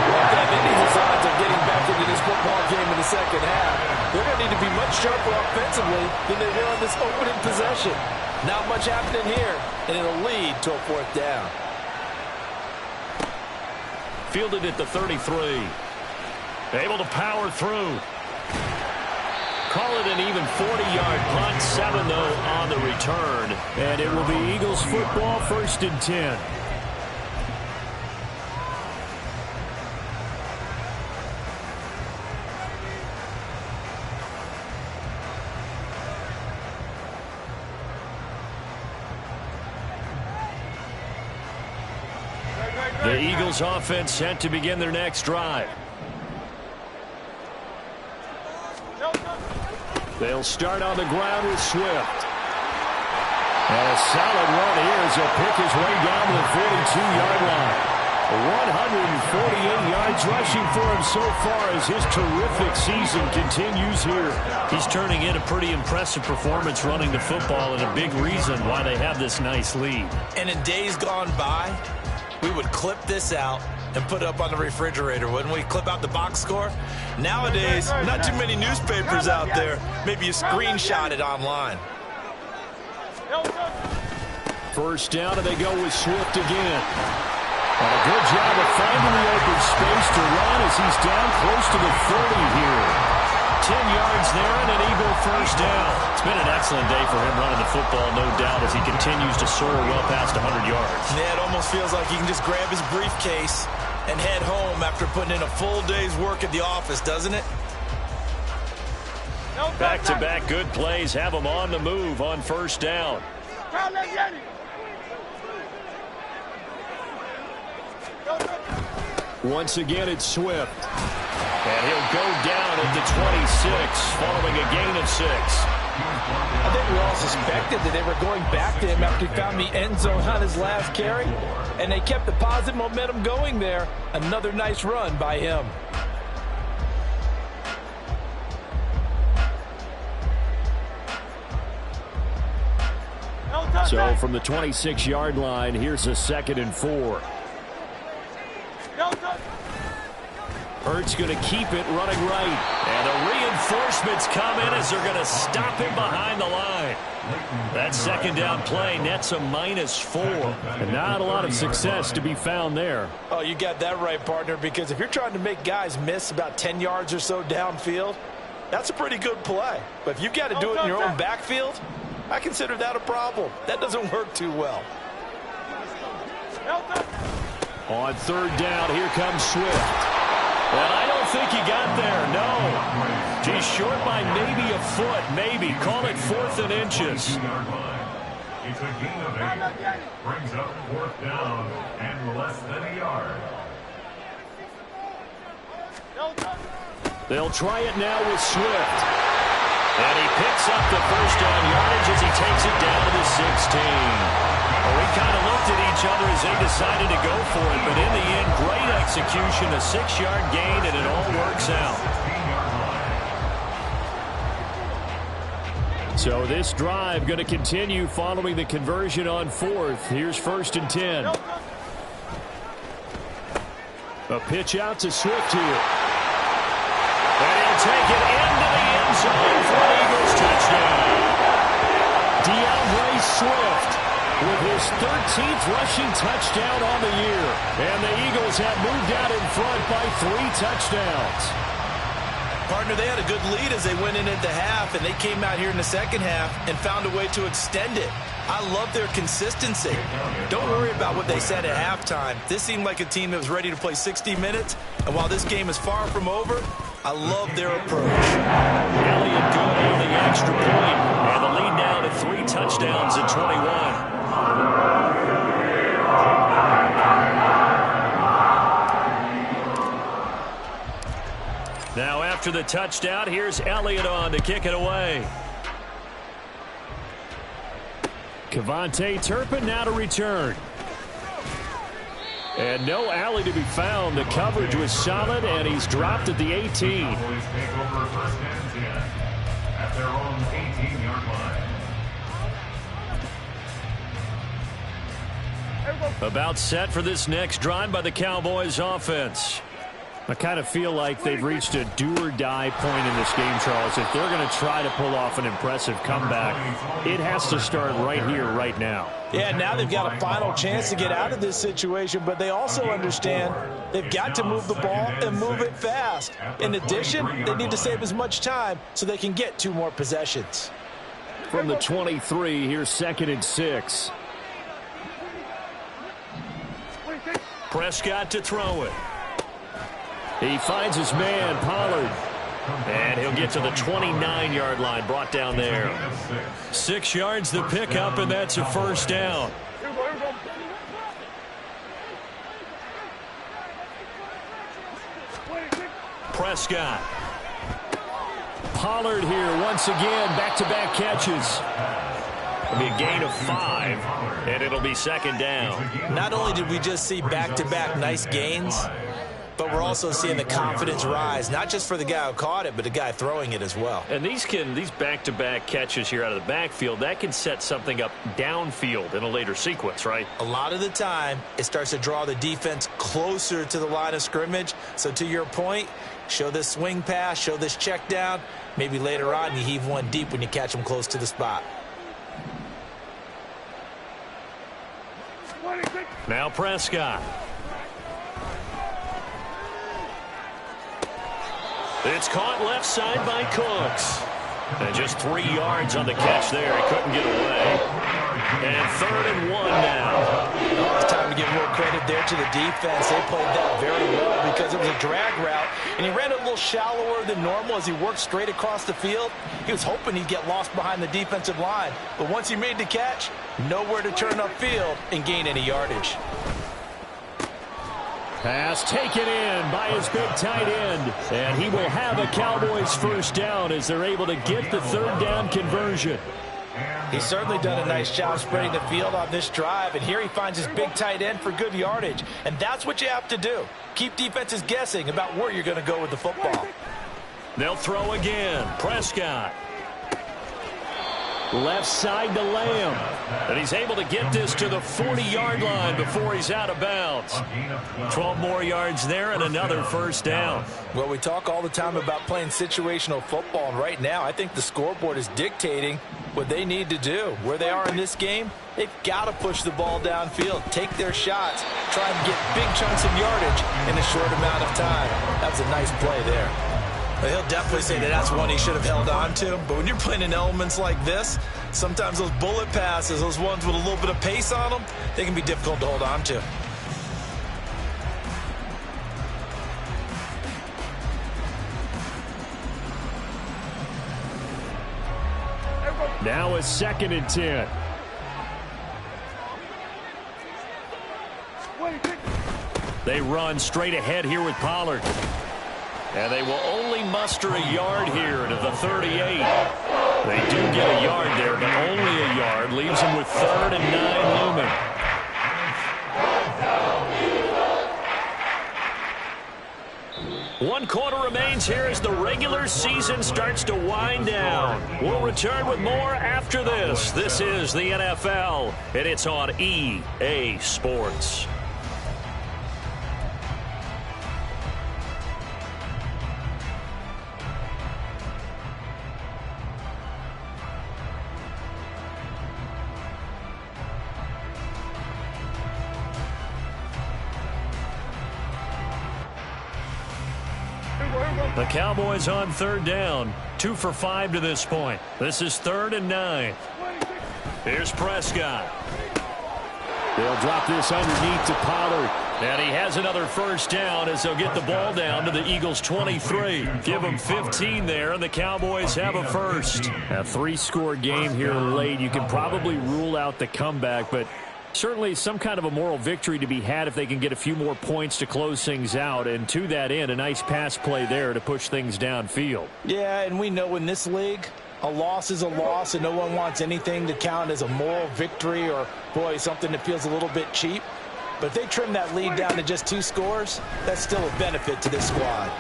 Well, they have any designs of getting back into this football game in the second half. They're going to need to be much sharper offensively than they were on this opening possession. Not much happening here, and it'll lead to a 4th down. Fielded at the 33. Able to power through. Call it an even 40-yard punt. 7, though, on the return. And it will be Eagles football, 1st and 10. The Eagles offense set to begin their next drive. They'll start on the ground with Swift. And a solid run here as he'll pick his way down to the 42-yard line. 148 yards rushing for him so far as his terrific season continues here. He's turning in a pretty impressive performance running the football and a big reason why they have this nice lead. And in days gone by, we would clip this out and put it up on the refrigerator, wouldn't we? Clip out the box score. Nowadays, not too many newspapers out there. Maybe you screenshot it online. 1st down, and they go with Swift again. And a good job of finding the open space to run as he's down close to the 30 here. 10 yards there and an Eagle 1st down. It's been an excellent day for him running the football, no doubt, as he continues to soar well past 100 yards. Yeah, it almost feels like he can just grab his briefcase and head home after putting in a full day's work at the office, doesn't it? Back-to-back good plays have him on the move on 1st down. Once again, it's Swift. And he'll go down at the 26 following a gain of 6. I think we all suspected that they were going back to him after he found the end zone on his last carry, and they kept the positive momentum going there. Another nice run by him. So from the 26-yard line, here's a 2nd and 4. Hurts going to keep it running right. And the reinforcements come in as they're going to stop him behind the line. That 2nd down play nets a -4. And not a lot of success to be found there. Oh, you got that right, partner, because if you're trying to make guys miss about 10 yards or so downfield, that's a pretty good play. But if you've got to do it in your own backfield, I consider that a problem. That doesn't work too well. On 3rd down, here comes Swift. And I don't think he got there, no. He's short by maybe a foot, maybe. Call it 4th and inches. It's a gain of 8. Brings up 4th down and less than a yard. They'll try it now with Swift. And he picks up the 1st down yardage as he takes it down to the 16. Well, we kind of looked at each other as they decided to go for it, but in the end, great execution, a 6-yard gain, and it all works out. So this drive going to continue following the conversion on 4th. Here's 1st and 10. A pitch out to Swift here. And he'll take it into the end zone for an Eagles touchdown. DeAndre Swift with his 13th rushing touchdown on the year. And the Eagles have moved out in front by 3 touchdowns. Partner, they had a good lead as they went in at the half, and they came out here in the 2nd half and found a way to extend it. I love their consistency. Don't worry about what they said at halftime. This seemed like a team that was ready to play 60 minutes, and while this game is far from over, I love their approach. Elliott good on the extra point, and the lead now to 3 touchdowns at 21. Now after the touchdown, here's Elliott on to kick it away. Kevontae Turpin now to return. And no alley to be found. The coverage was solid, and he's dropped at the 18. Cowboys take over 1st and 10 at their own 18-yard line. About set for this next drive by the Cowboys offense. I kind of feel like they've reached a do-or-die point in this game, Charles. If they're going to try to pull off an impressive comeback, it has to start right here, right now. Yeah, now they've got a final chance to get out of this situation, but they also understand they've got to move the ball and move it fast. In addition, they need to save as much time so they can get 2 more possessions. From the 23, here's 2nd and 6. Prescott to throw it. He finds his man, Pollard. And he'll get to the 29-yard line, brought down there. 6 yards the pickup, and that's a 1st down. Prescott. Pollard here once again, back-to-back catches. It'll be a gain of 5, and it'll be 2nd down. Not only did we just see back-to-back nice gains, but we're also seeing the confidence rise, not just for the guy who caught it, but the guy throwing it as well. And these back-to-back catches here out of the backfield, that can set something up downfield in a later sequence, right? A lot of the time, it starts to draw the defense closer to the line of scrimmage. So to your point, show this swing pass, show this check down. Maybe later on you heave one deep when you catch them close to the spot. Now Prescott. It's caught left side by Cooks. And just 3 yards on the catch there. He couldn't get away. And 3rd and 1 now. It's time to give more credit there to the defense. They played that very well because it was a drag route. And he ran a little shallower than normal as he worked straight across the field. He was hoping he'd get lost behind the defensive line. But once he made the catch, nowhere to turn upfield and gain any yardage. Pass taken in by his big tight end. And he will have a Cowboys first down as they're able to get the third down conversion. He's certainly done a nice job spreading the field on this drive, and here he finds his big tight end for good yardage. And that's what you have to do. Keep defenses guessing about where you're going to go with the football. They'll throw again. Prescott. Left side to Lamb. And he's able to get this to the 40-yard line before he's out of bounds. 12 more yards there and another first down. Well, we talk all the time about playing situational football, and right now I think the scoreboard is dictating what they need to do. Where they are in this game, they've got to push the ball downfield, take their shots, try and get big chunks of yardage in a short amount of time. That's a nice play there. Well, he'll definitely say that that's one he should have held on to. But when you're playing in elements like this, sometimes those bullet passes, those ones with a little bit of pace on them, they can be difficult to hold on to. Now a 2nd and 10. They run straight ahead here with Pollard. And they will only muster a yard here to the 38. They do get a yard there, but only a yard. Leaves them with 3rd and 9 looming. One quarter remains here as the regular season starts to wind down. We'll return with more after this. This is the NFL, and it's on EA Sports. The Cowboys on 3rd down. 2 for 5 to this point. This is 3rd and 9. Here's Prescott. They'll drop this underneath to Pollard. And he has another first down as they'll get the ball down to the Eagles' 23. Give them 15 there, and the Cowboys have a first. A 3-score game here late. You can probably rule out the comeback, but certainly some kind of a moral victory to be had if they can get a few more points to close things out. And to that end, a nice pass play there to push things downfield. Yeah, and we know in this league, a loss is a loss, and no one wants anything to count as a moral victory or, boy, something that feels a little bit cheap. But if they trim that lead down to just 2 scores, that's still a benefit to this squad.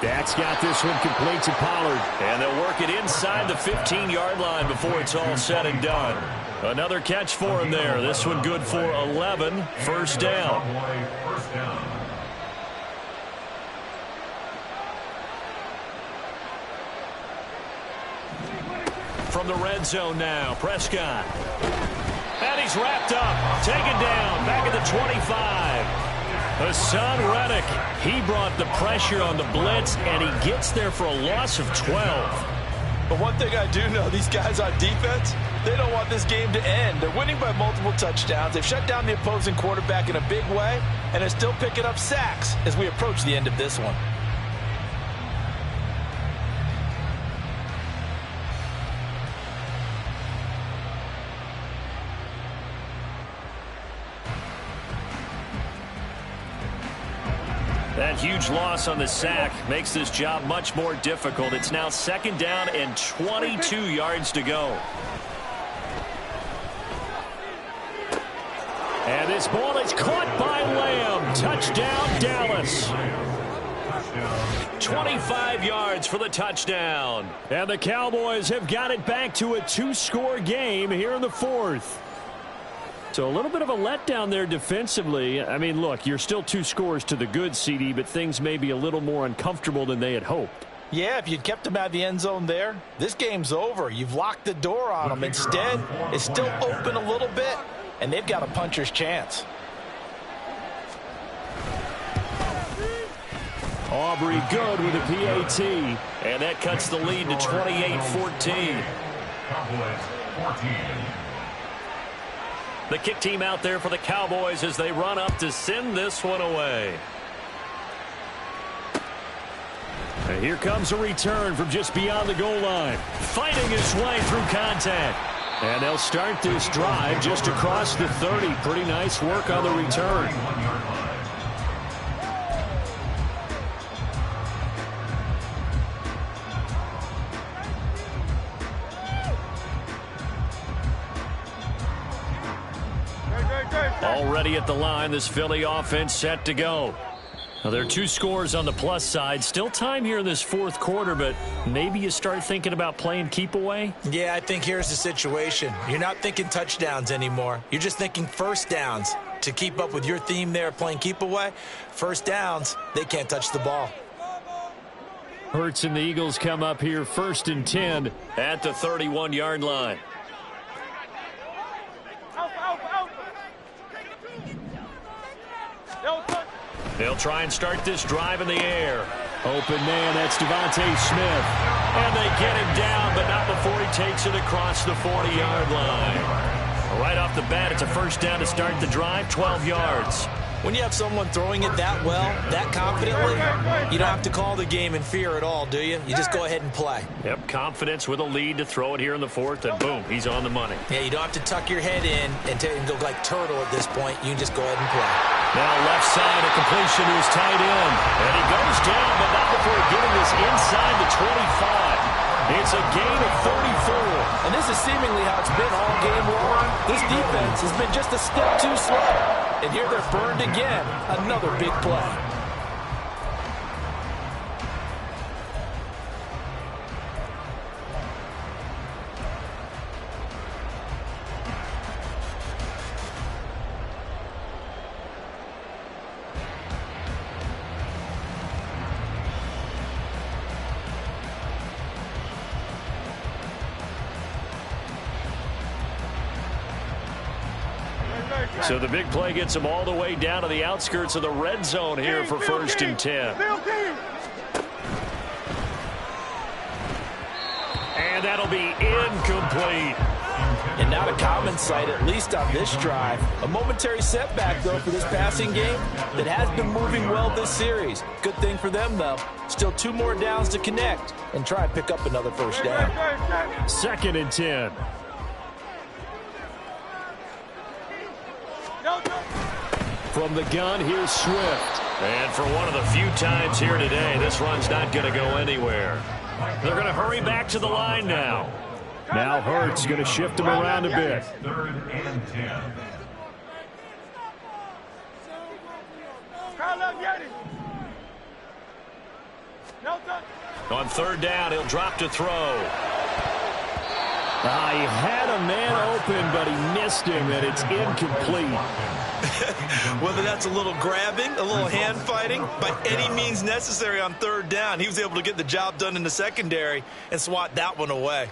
Dak's got this one complete to Pollard. And they'll work it inside the 15-yard line before it's all said and done. Another catch for him there. This one good for 11. First down. From the red zone now, Prescott. And he's wrapped up. Taken down. Back at the 25. Hassan Reddick. He brought the pressure on the blitz, and he gets there for a loss of 12. But one thing I do know, these guys on defense, they don't want this game to end. They're winning by multiple touchdowns. They've shut down the opposing quarterback in a big way, and they're still picking up sacks as we approach the end of this one. That huge loss on the sack makes this job much more difficult. It's now 2nd down and 22 yards to go. And this ball is caught by Lamb. Touchdown, Dallas. 25 yards for the touchdown. And the Cowboys have got it back to a 2-score game here in the 4th. So a little bit of a letdown there defensively. I mean, look, you're still 2 scores to the good, CD, but things may be a little more uncomfortable than they had hoped. Yeah, if you'd kept them out of the end zone there, this game's over. You've locked the door on them. Instead, it's still open a little bit, and they've got a puncher's chance. Aubrey good with a PAT, and that cuts the lead to 28-14. Cowboys 14. The kick team out there for the Cowboys as they run up to send this one away. And here comes a return from just beyond the goal line. Fighting his way through contact. And they'll start this drive just across the 30. Pretty nice work on the return. ready at the line. This Philly offense set to go. Now, there are 2 scores on the plus side. Still time here in this fourth quarter, but maybe you start thinking about playing keep away? Yeah, I think here's the situation. You're not thinking touchdowns anymore. You're just thinking first downs. To keep up with your theme there, playing keep away, first downs, they can't touch the ball. Hurts and the Eagles come up here 1st and 10 at the 31-yard line. They'll try and start this drive in the air. Open man, that's Devontae Smith. And they get him down, but not before he takes it across the 40-yard line. Right off the bat, it's a first down to start the drive, 12 yards. When you have someone throwing it that well, that confidently, you don't have to call the game in fear at all, do you? You just go ahead and play. Yep, confidence with a lead to throw it here in the fourth, and boom, he's on the money. Yeah, you don't have to tuck your head in and go like turtle at this point. You can just go ahead and play. Now left side, a completion to his tight end. And he goes down, but not before getting this inside the 25. It's a gain of 34. And this is seemingly how it's been all game long. This defense has been just a step too slow. And here they're burned again. Another big play. So the big play gets him all the way down to the outskirts of the red zone here for 1st and 10. And that'll be incomplete. And not a common sight, at least on this drive. A momentary setback, though, for this passing game that has been moving well this series. Good thing for them, though. Still 2 more downs to connect and try and pick up another first down. 2nd and 10. From the gun, here's Swift. And for one of the few times here today, this run's not going to go anywhere. They're going to hurry back to the line now. Now Hurts going to shift him around a bit. 3rd and 10. On 3rd down, he'll drop to throw. He had a man open, but he missed him, and it's incomplete. Whether that's a little grabbing, a little hand fighting, by any means necessary on 3rd down, he was able to get the job done in the secondary and swat that one away.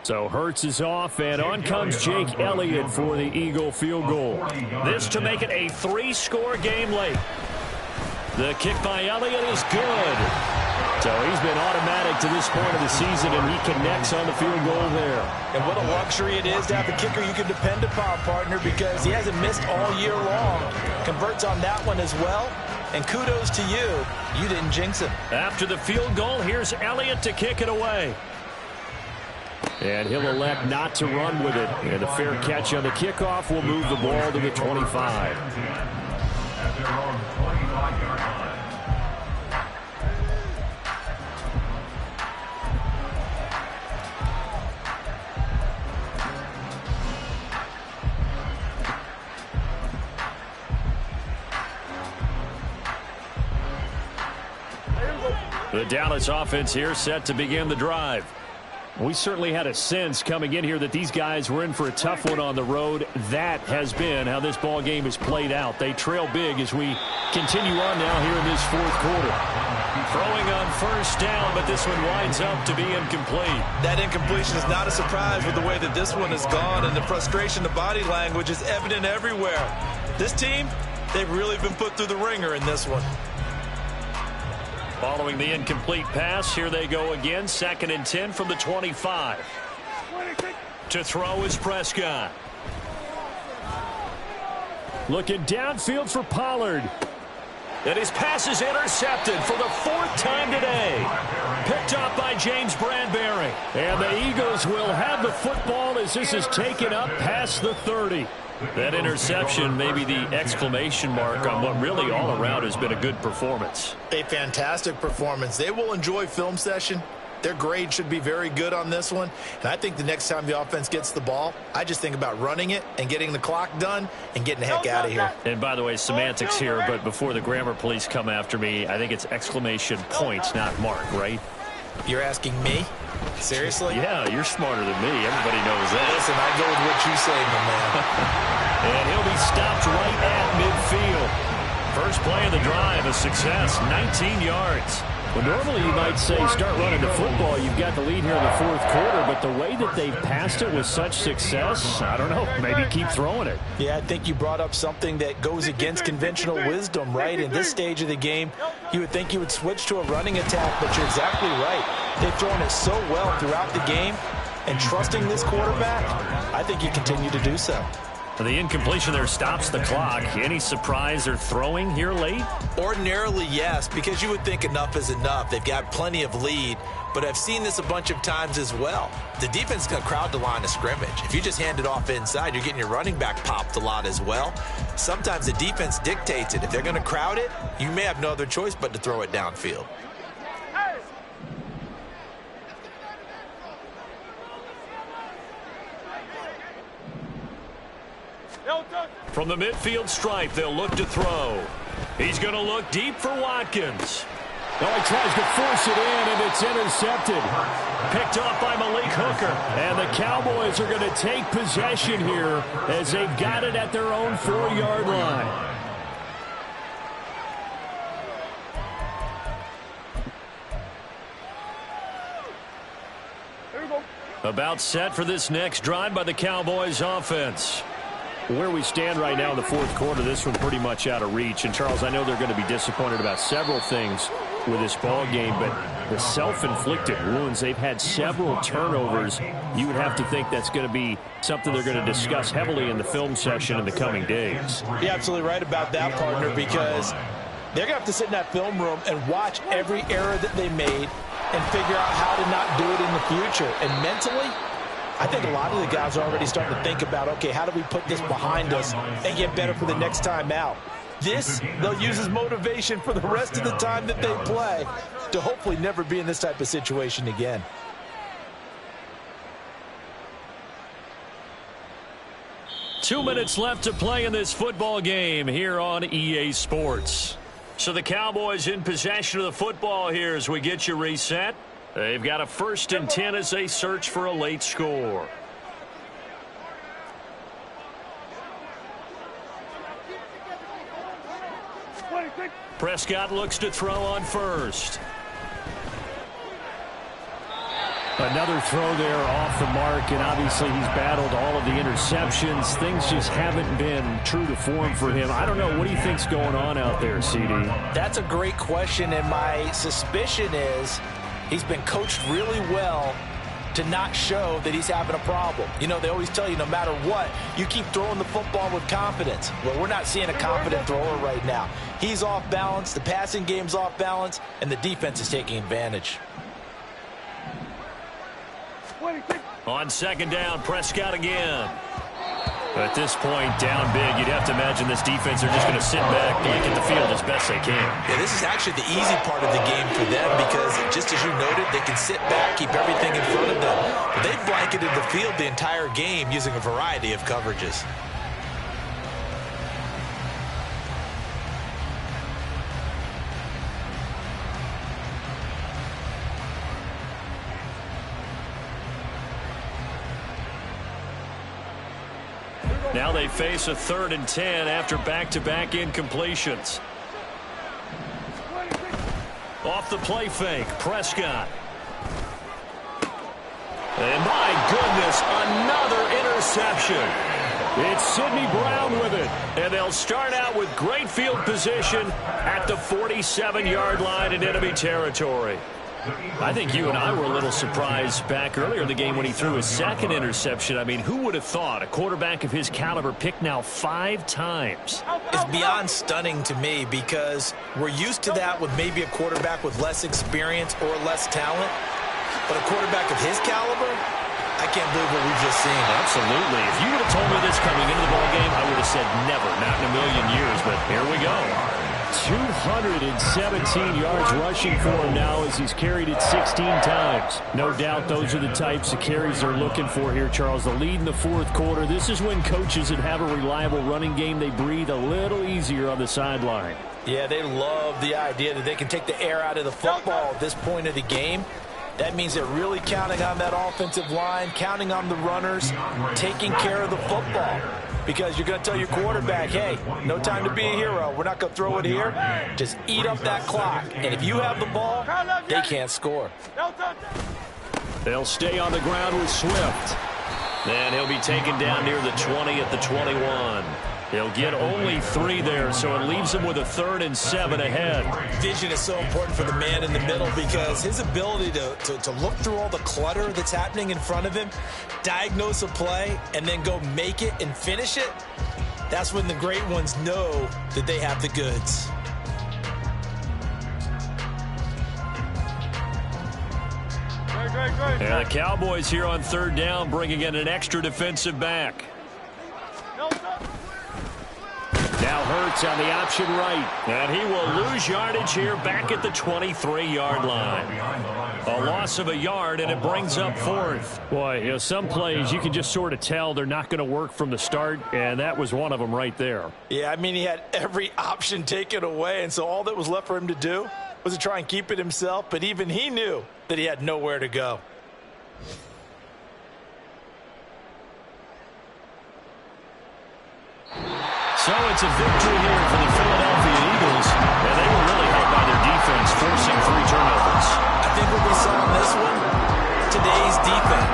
So Hurts is off, and on comes Jake Elliott for the Eagle field goal. This to make it a 3-score game late. The kick by Elliott is good. So he's been automatic to this point of the season, and he connects on the field goal there. And what a luxury it is to have a kicker you can depend upon, partner, because he hasn't missed all year long. Converts on that one as well. And kudos to you. You didn't jinx him. After the field goal, here's Elliott to kick it away. And he'll elect not to run with it. And a fair catch on the kickoff will move the ball to the 25. At their own 25-yard line. The Dallas offense here set to begin the drive. We certainly had a sense coming in here that these guys were in for a tough one on the road. That has been how this ball game has played out. They trail big as we continue on now here in this 4th quarter. Throwing on 1st down, but this one winds up to be incomplete. That incompletion is not a surprise with the way that this one has gone, and the frustration, the body language is evident everywhere. This team, they've really been put through the ringer in this one. Following the incomplete pass, here they go again. 2nd and 10 from the 25. To throw is Prescott. Looking downfield for Pollard. And his pass is intercepted for the 4th time today. Picked up by James Bradbury. And the Eagles will have the football as this is taken up past the 30. That interception may be the exclamation mark on what really all around has been a good performance. A fantastic performance. They will enjoy film session. Their grade should be very good on this one. And I think the next time the offense gets the ball, I just think about running it and getting the clock done and getting the heck out of here. And by the way, semantics here, but before the grammar police come after me, I think it's exclamation point, not mark, right? You're asking me? Seriously? Yeah, you're smarter than me. Everybody knows that. Listen, I go with what you say, my man. And he'll be stopped right at midfield. First play of the drive, a success, 19 yards. Well, normally you might say start running the football. You've got the lead here in the fourth quarter, but the way that they've passed it with such success, I don't know, maybe keep throwing it. Yeah, I think you brought up something that goes against conventional wisdom, right? In this stage of the game, you would think you would switch to a running attack, but you're exactly right. They've thrown it so well throughout the game, and trusting this quarterback, I think you continue to do so. The incompletion there stops the clock. Any surprise they're throwing here late? Ordinarily, yes, because you would think enough is enough. They've got plenty of lead, but I've seen this a bunch of times as well. The defense is going to crowd the line of scrimmage. If you just hand it off inside, you're getting your running back popped a lot as well. Sometimes the defense dictates it. If they're going to crowd it, you may have no other choice but to throw it downfield. From the midfield stripe, they'll look to throw. He's going to look deep for Watkins. Oh, he tries to force it in, and it's intercepted. Picked off by Malik Hooker. And the Cowboys are going to take possession here as they've got it at their own 4-yard line. About set for this next drive by the Cowboys offense. Where we stand right now in the fourth quarter, this one pretty much out of reach. And, Charles, I know they're going to be disappointed about several things with this ball game, but the self-inflicted wounds, they've had several turnovers. You would have to think that's going to be something they're going to discuss heavily in the film session in the coming days. You're absolutely right about that, partner, because they're going to have to sit in that film room and watch every error that they made and figure out how to not do it in the future. And mentally, I think a lot of the guys are already starting to think about, okay, how do we put this behind us and get better for the next time out? This, they'll use as motivation for the rest of the time that they play to hopefully never be in this type of situation again. Two minutes left to play in this football game here on EA Sports. So the Cowboys in possession of the football here as we get you reset. They've got a 1st and 10 as they search for a late score. Prescott looks to throw on first. Another throw there off the mark, and obviously he's battled all of the interceptions. Things just haven't been true to form for him. I don't know. What do you think's going on out there, CD? That's a great question, and my suspicion is he's been coached really well to not show that he's having a problem. You know, they always tell you no matter what, you keep throwing the football with confidence. Well, we're not seeing a confident thrower right now. He's off balance, the passing game's off balance, and the defense is taking advantage. On 2nd down, Prescott again. At this point, down big, you'd have to imagine this defense are just going to sit back, blanket the field as best they can. Yeah, this is actually the easy part of the game for them because, just as you noted, they can sit back, keep everything in front of them. But they've blanketed the field the entire game using a variety of coverages. Now they face a 3rd and 10 after back-to-back incompletions. Off the play fake, Prescott. And my goodness, another interception. It's Sidney Brown with it. And they'll start out with great field position at the 47-yard line in enemy territory. I think you and I were a little surprised back earlier in the game when he threw his 2nd interception. I mean, who would have thought a quarterback of his caliber picked now 5 times? It's beyond stunning to me because we're used to that with maybe a quarterback with less experience or less talent. But a quarterback of his caliber, I can't believe what we've just seen. Absolutely. If you would have told me this coming into the ballgame, I would have said never, not in a million years. But here we go. 217 yards rushing for him now as he's carried it 16 times. No doubt those are the types of carries they're looking for here, Charles. The lead in the fourth quarter. This is when coaches that have a reliable running game, they breathe a little easier on the sideline. Yeah, they love the idea that they can take the air out of the football at this point of the game. That means they're really counting on that offensive line, counting on the runners, taking care of the football. Because you're going to tell your quarterback, hey, no time to be a hero. We're not going to throw it here. Just eat up that clock. And if you have the ball, they can't score. They'll stay on the ground with Swift. And he'll be taken down near the 20 at the 21. He'll get only 3 there, so it leaves him with a 3rd and 7 ahead. Vision is so important for the man in the middle because his ability to look through all the clutter that's happening in front of him, diagnose a play, and then go make it and finish it, that's when the great ones know that they have the goods. And the Cowboys here on 3rd down, bringing in an extra defensive back. Now Hurts on the option right. And he will lose yardage here back at the 23-yard line. A loss of a yard, and it brings up 4th. Boy, you know, some plays you can just sort of tell they're not going to work from the start, and that was one of them right there. Yeah, I mean, he had every option taken away, and so all that was left for him to do was to try and keep it himself, but even he knew that he had nowhere to go. So it's a victory here for the Philadelphia Eagles, and they were really helped by their defense, forcing 3 turnovers. I think what we saw in this one, today's defense